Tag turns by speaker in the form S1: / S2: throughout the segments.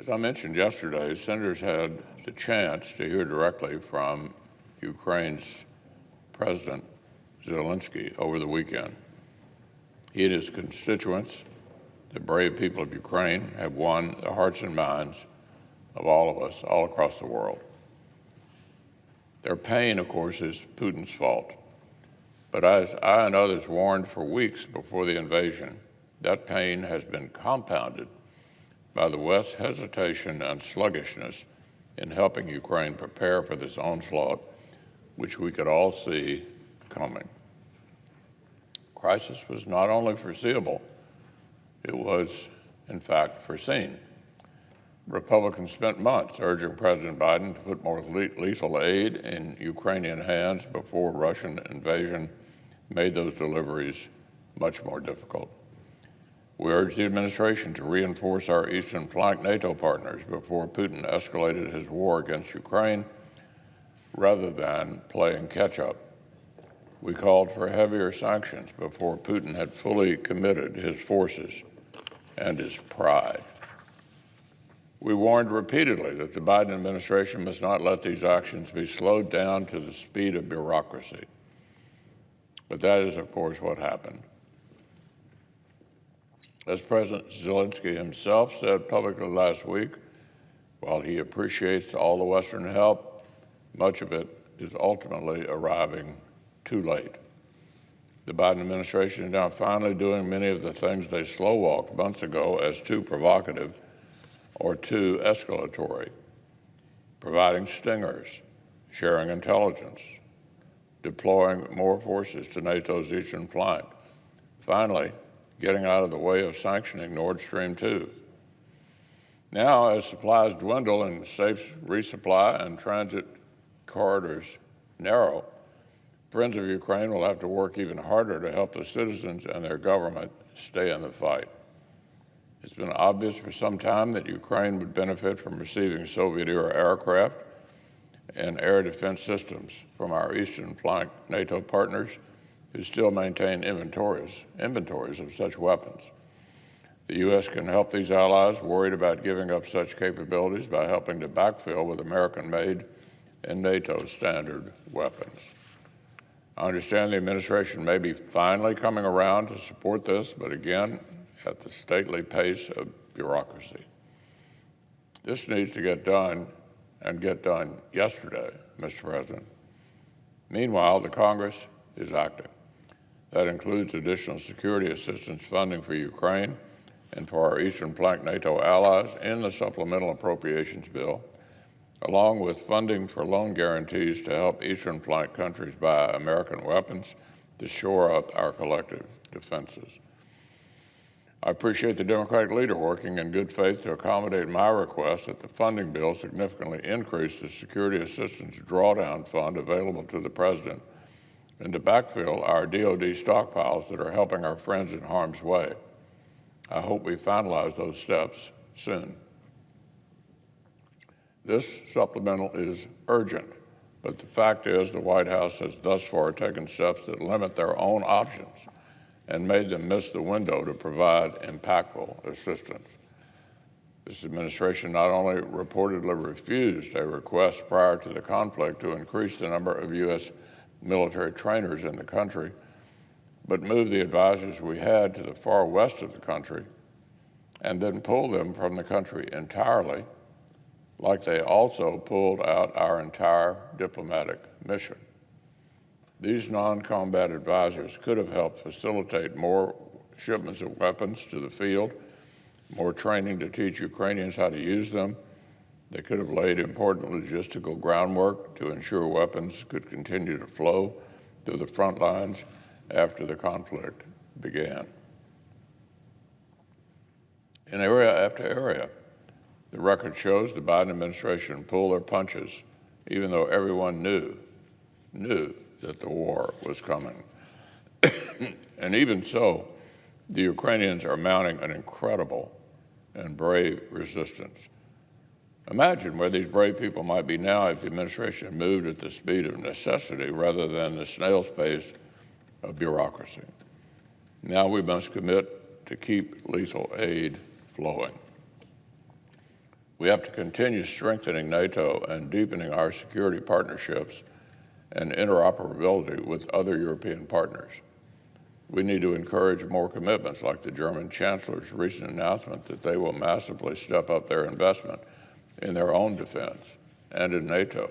S1: As I mentioned yesterday, senators had the chance to hear directly from Ukraine's President Zelensky over the weekend. He and his constituents, the brave people of Ukraine, have won the hearts and minds of all of us all across the world. Their pain, of course, is Putin's fault. But as I and others warned for weeks before the invasion, that pain has been compounded by the West's hesitation and sluggishness in helping Ukraine prepare for this onslaught, which we could all see coming. Crisis was not only foreseeable, it was, in fact, foreseen. Republicans spent months urging President Biden to put more lethal aid in Ukrainian hands before Russian invasion made those deliveries much more difficult. We urged the administration to reinforce our eastern flank NATO partners before Putin escalated his war against Ukraine, rather than playing catch-up. We called for heavier sanctions before Putin had fully committed his forces and his pride. We warned repeatedly that the Biden administration must not let these actions be slowed down to the speed of bureaucracy. But that is, of course, what happened. As President Zelensky himself said publicly last week, while he appreciates all the Western help, much of it is ultimately arriving too late. The Biden administration is now finally doing many of the things they slow-walked months ago as too provocative or too escalatory, providing stingers, sharing intelligence, deploying more forces to NATO's eastern flank, finally getting out of the way of sanctioning Nord Stream 2. Now, as supplies dwindle and safe resupply and transit corridors narrow, friends of Ukraine will have to work even harder to help the citizens and their government stay in the fight. It's been obvious for some time that Ukraine would benefit from receiving Soviet-era aircraft and air defense systems from our eastern flank NATO partners who still maintain inventories of such weapons. The U.S. can help these allies worried about giving up such capabilities by helping to backfill with American-made and NATO standard weapons. I understand the administration may be finally coming around to support this, but again, at the stately pace of bureaucracy. This needs to get done, and get done yesterday, Mr. President. Meanwhile, the Congress is acting. That includes additional security assistance funding for Ukraine and for our eastern flank NATO allies in the supplemental appropriations bill, along with funding for loan guarantees to help eastern flank countries buy American weapons to shore up our collective defenses. I appreciate the Democratic leader working in good faith to accommodate my request that the funding bill significantly increase the security assistance drawdown fund available to the President and to backfill our DoD stockpiles that are helping our friends in harm's way. I hope we finalize those steps soon. This supplemental is urgent, but the fact is the White House has thus far taken steps that limit their own options and made them miss the window to provide impactful assistance. This administration not only reportedly refused a request prior to the conflict to increase the number of U.S. military trainers in the country, but moved the advisors we had to the far west of the country and then pulled them from the country entirely, like they also pulled out our entire diplomatic mission. These non-combat advisors could have helped facilitate more shipments of weapons to the field, more training to teach Ukrainians how to use them. They could have laid important logistical groundwork to ensure weapons could continue to flow through the front lines after the conflict began. In area after area, the record shows the Biden administration pulled their punches, even though everyone knew that the war was coming. And even so, the Ukrainians are mounting an incredible and brave resistance. Imagine where these brave people might be now if the administration moved at the speed of necessity rather than the snail's pace of bureaucracy. Now we must commit to keep lethal aid flowing. We have to continue strengthening NATO and deepening our security partnerships and interoperability with other European partners. We need to encourage more commitments, like the German Chancellor's recent announcement that they will massively step up their investment in their own defense and in NATO.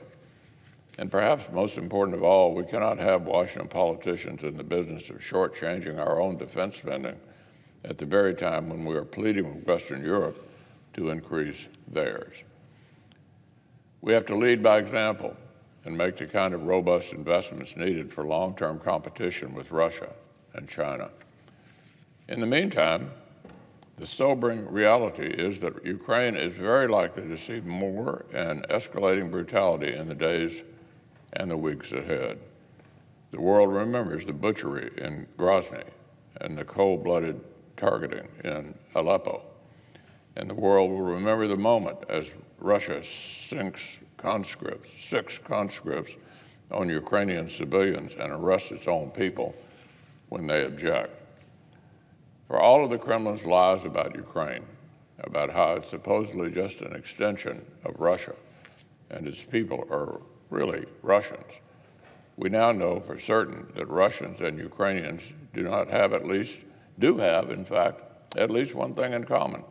S1: And perhaps most important of all, we cannot have Washington politicians in the business of shortchanging our own defense spending at the very time when we are pleading with Western Europe to increase theirs. We have to lead by example and make the kind of robust investments needed for long-term competition with Russia and China. In the meantime, the sobering reality is that Ukraine is very likely to see more and escalating brutality in the days and the weeks ahead. The world remembers the butchery in Grozny and the cold-blooded targeting in Aleppo. And the world will remember the moment as Russia sinks six conscripts on Ukrainian civilians and arrests its own people when they object. For all of the Kremlin's lies about Ukraine, about how it's supposedly just an extension of Russia and its people are really Russians, we now know for certain that Russians and Ukrainians do have, in fact, at least one thing in common.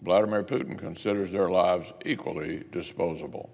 S1: Vladimir Putin considers their lives equally disposable.